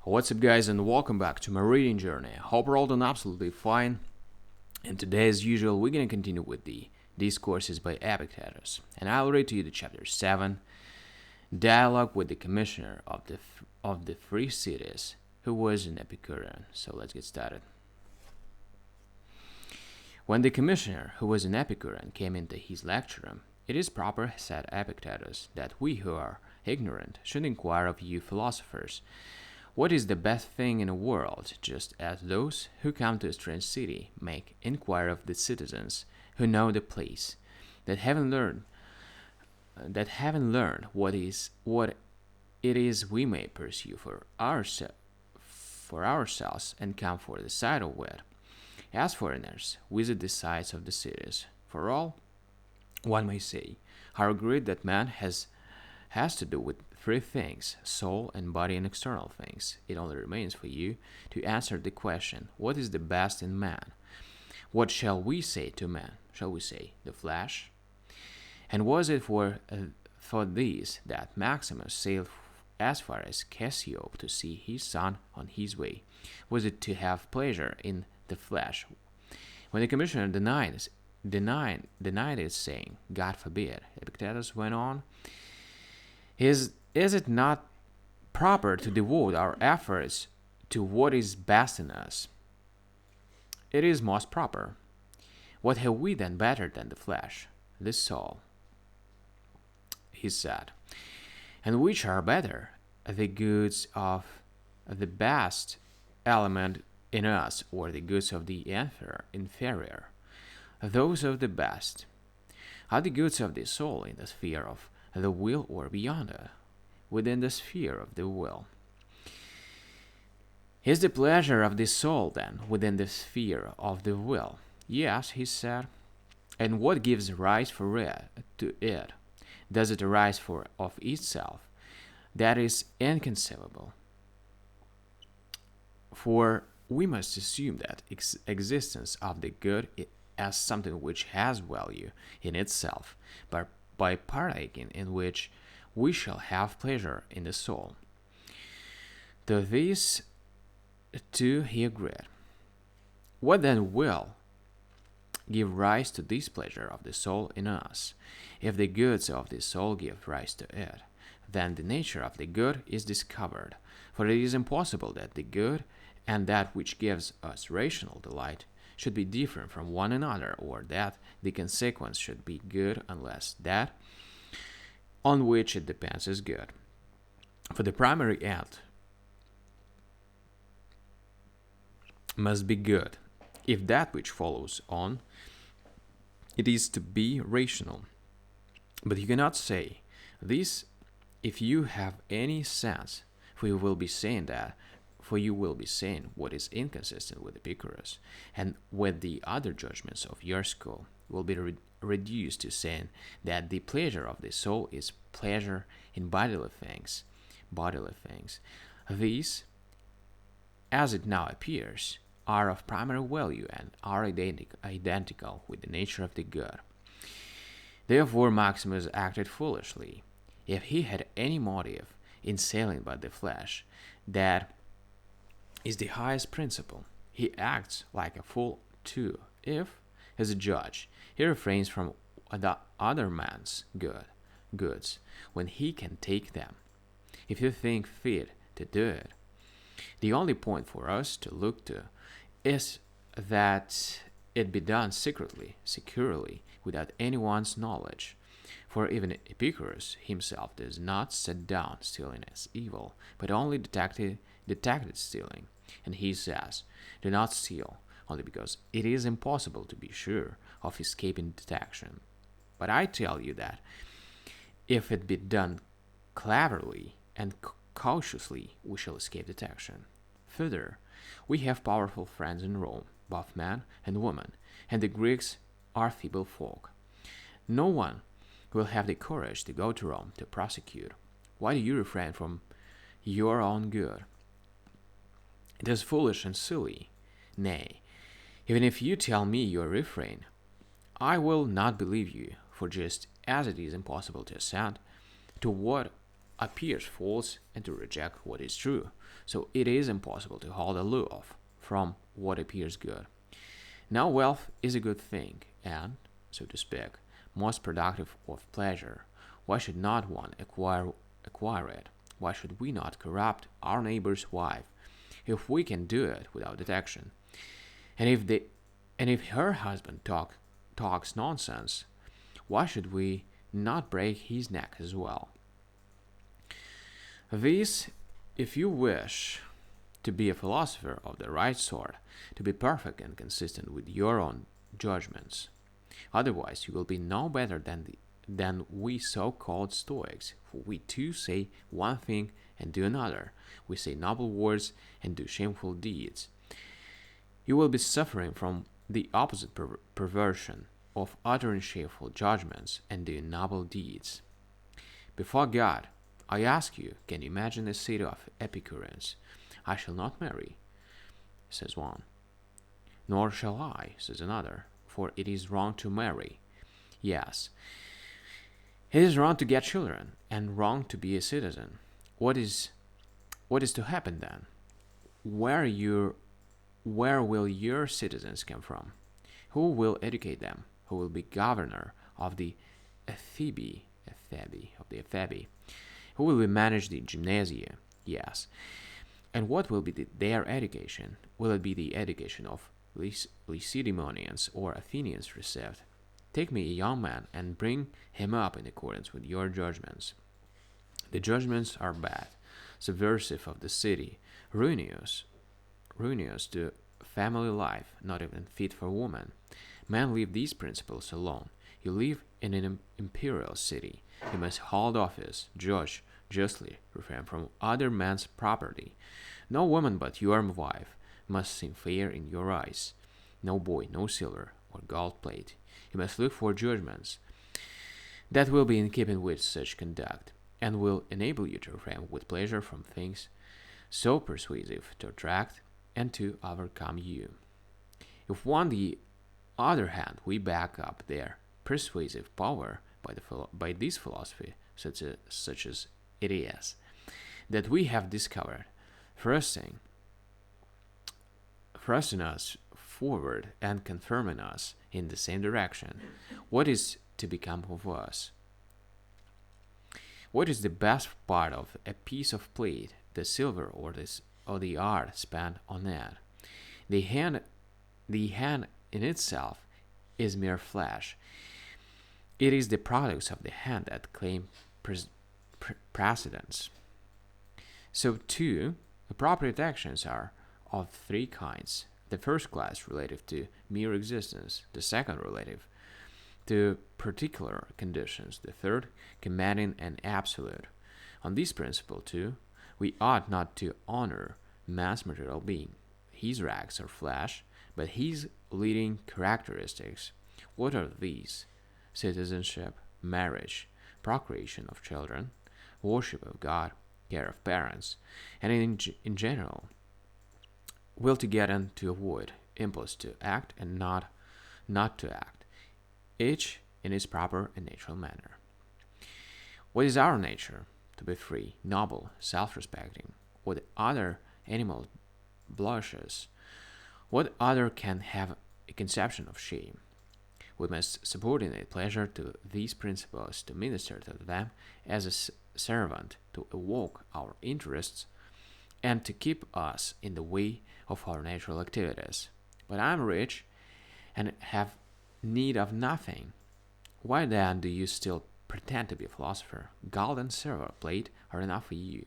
What's up, guys, and welcome back to my reading journey. Hope you're all doing absolutely fine. And today, as usual, we're going to continue with the Discourses by Epictetus. And I'll read to you the chapter 7, Dialogue with the Commissioner of the Free Cities, who was an Epicurean. So let's get started. When the commissioner, who was an Epicurean, came into his lecture room, "It is proper," said Epictetus, "that we who are ignorant should inquire of you philosophers what is the best thing in the world, just as those who come to a strange city make inquire of the citizens who know the place, that having learned what it is we may pursue for ourselves and come for the sight of it. As foreigners visit the sights of the cities, for all, one may say, how great that man has to do with three things: soul and body and external things. It only remains for you to answer the question, what is the best in man? What shall we say to man? Shall we say the flesh? And was it for these that Maximus sailed as far as Cassiope to see his son on his way? Was it to have pleasure in the flesh? When the commissioner denied it, saying, God forbid, Epictetus went on, Is it not proper to devote our efforts to what is best in us? It is most proper. What have we then better than the flesh? The soul, he said. And which are better? The goods of the best element in us, or the goods of the inferior? Those of the best. Are the goods of the soul in the sphere of the will or beyond it, within the sphere of the will? Is the pleasure of the soul, then, within the sphere of the will? Yes, he said. And what gives rise to it? Does it arise of itself? That is inconceivable. For we must assume that existence of the good as something which has value in itself, but by partaking in which we shall have pleasure in the soul. To these two he agreed. What then will give rise to this pleasure of the soul in us? If the goods of the soul give rise to it, then the nature of the good is discovered, for it is impossible that the good and that which gives us rational delight should be different from one another, or that the consequence should be good unless that on which it depends is good. For the primary end must be good, if that which follows on it is to be rational. But you cannot say this if you have any sense, for you will be saying what is inconsistent with Epicurus, and with the other judgments of your school will be reduced to saying that the pleasure of the soul is pleasure in bodily things. These, as it now appears, are of primary value and are identical with the nature of the good. Therefore Maximus acted foolishly. If he had any motive in sailing by the flesh, that is the highest principle, he acts like a fool too, if, as a judge, he refrains from the other man's goods when he can take them, if you think fit to do it. The only point for us to look to is that it be done secretly, securely, without anyone's knowledge. For even Epicurus himself does not set down stealing as evil, but only detected stealing. And he says, do not steal, only because it is impossible to be sure of escaping detection. But I tell you that if it be done cleverly and cautiously, we shall escape detection. Further, we have powerful friends in Rome, both man and woman, and the Greeks are feeble folk. No one will have the courage to go to Rome to prosecute. Why do you refrain from your own good? It is foolish and silly. Nay, even if you tell me your refrain, I will not believe you, for just as it is impossible to assent to what appears false and to reject what is true. So it is impossible to hold aloof from what appears good. Now, wealth is a good thing and, so to speak, most productive of pleasure. Why should not one acquire it? Why should we not corrupt our neighbor's wife if we can do it without detection? And if her husband talks nonsense, why should we not break his neck as well? This, if you wish to be a philosopher of the right sort, to be perfect and consistent with your own judgments. Otherwise, you will be no better than we so-called Stoics, for we too say one thing and do another. We say noble words and do shameful deeds. You will be suffering from the opposite perversion of uttering shameful judgments and doing noble deeds. Before God, I ask you, can you imagine a city of Epicureans? I shall not marry, says one. Nor shall I, says another, for it is wrong to marry. Yes, it is wrong to get children, and wrong to be a citizen. What is to happen then? Where will your citizens come from? Who will educate them? Who will be governor of the Ephebi? Who will manage the gymnasia? Yes. And what will be their education? Will it be the education of Lacedaemonians or Athenians received? Take me a young man and bring him up in accordance with your judgments. The judgments are bad, subversive of the city, ruinous to family life, not even fit for woman. Men leave these principles alone. You live in an imperial city. You must hold office, judge justly, refrain from other men's property. No woman but your wife must seem fair in your eyes. No boy, no silver or gold plate. You must look for judgments that will be in keeping with such conduct, and will enable you to refrain with pleasure from things so persuasive to attract and to overcome you. If on the other hand we back up their persuasive power by this philosophy, such as it is, that we have discovered, thrusting us forward and confirming us in the same direction, what is to become of us? What is the best part of a piece of plate, the silver or the art spent on it? The hand in itself is mere flesh. It is the products of the hand that claim precedence. So too, appropriate actions are of three kinds. The first class relative to mere existence, the second relative to particular conditions, the third commanding an absolute. On this principle, too, we ought not to honor man's material being, his rags or flesh, but his leading characteristics. What are these? Citizenship, marriage, procreation of children, worship of God, care of parents, and in general, will to get and to avoid, impulse to act and not to act, each in its proper and natural manner. What is our nature? To be free, noble, self-respecting. What other animal blushes? What other can have a conception of shame? We must subordinate pleasure to these principles, to minister to them as a servant, to evoke our interests, and to keep us in the way of our natural activities. But I am rich and have need of nothing. Why then do you still pretend to be a philosopher? Gold and silver plate are enough for you.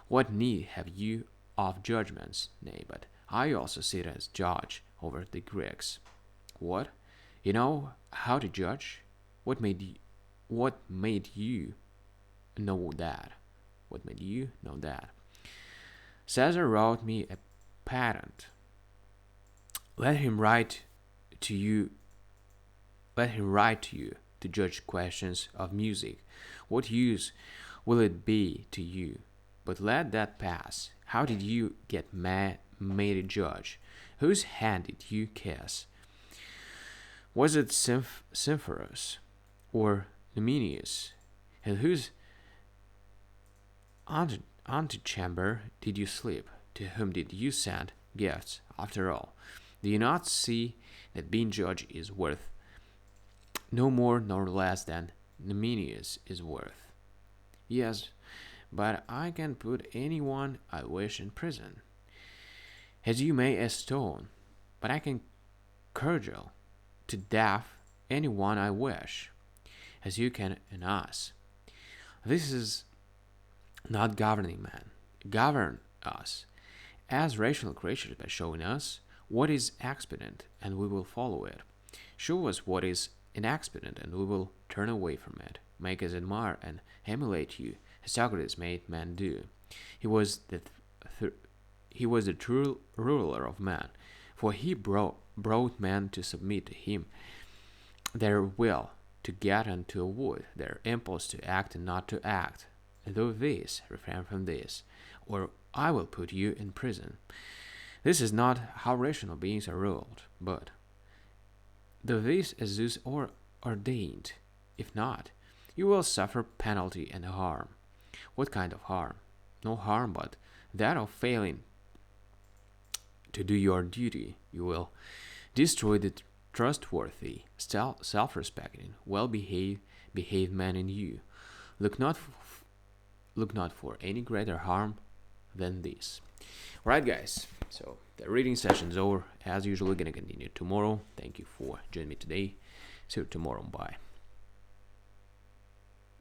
What need have you of judgments? Nay, but I also sit as judge over the Greeks. What? You know how to judge? What made you know that? What made you know that? Caesar wrote me a patent. Let him write to you to judge questions of music. What use will it be to you? But let that pass. How did you get made a judge? Whose hand did you kiss? Was it Symphorus or Numenius? And antechamber did you sleep? To whom did you send gifts? After all, do you not see that being judged is worth no more nor less than Numenius is worth? Yes, but I can put anyone I wish in prison, as you may a stone, but I can cudgel to death anyone I wish, as you can an ass. This is not governing man. Govern us as rational creatures by showing us what is expedient, and we will follow it. Show us what is inexpedient, and we will turn away from it. Make us admire and emulate you, as Socrates made men do. He was the true ruler of man, for he brought men to submit to him their will, to get and to avoid, their impulse to act and not to act. Do this, refrain from this, or I will put you in prison. This is not how rational beings are ruled, but do this as Zeus ordained. If not, you will suffer penalty and harm. What kind of harm? No harm but that of failing to do your duty. You will destroy the trustworthy, self-respecting, well-behaved man in you. Look not for any greater harm than this. Alright, guys, so the reading session's over. As usual, we're gonna continue tomorrow. Thank you for joining me today. See you tomorrow. Bye.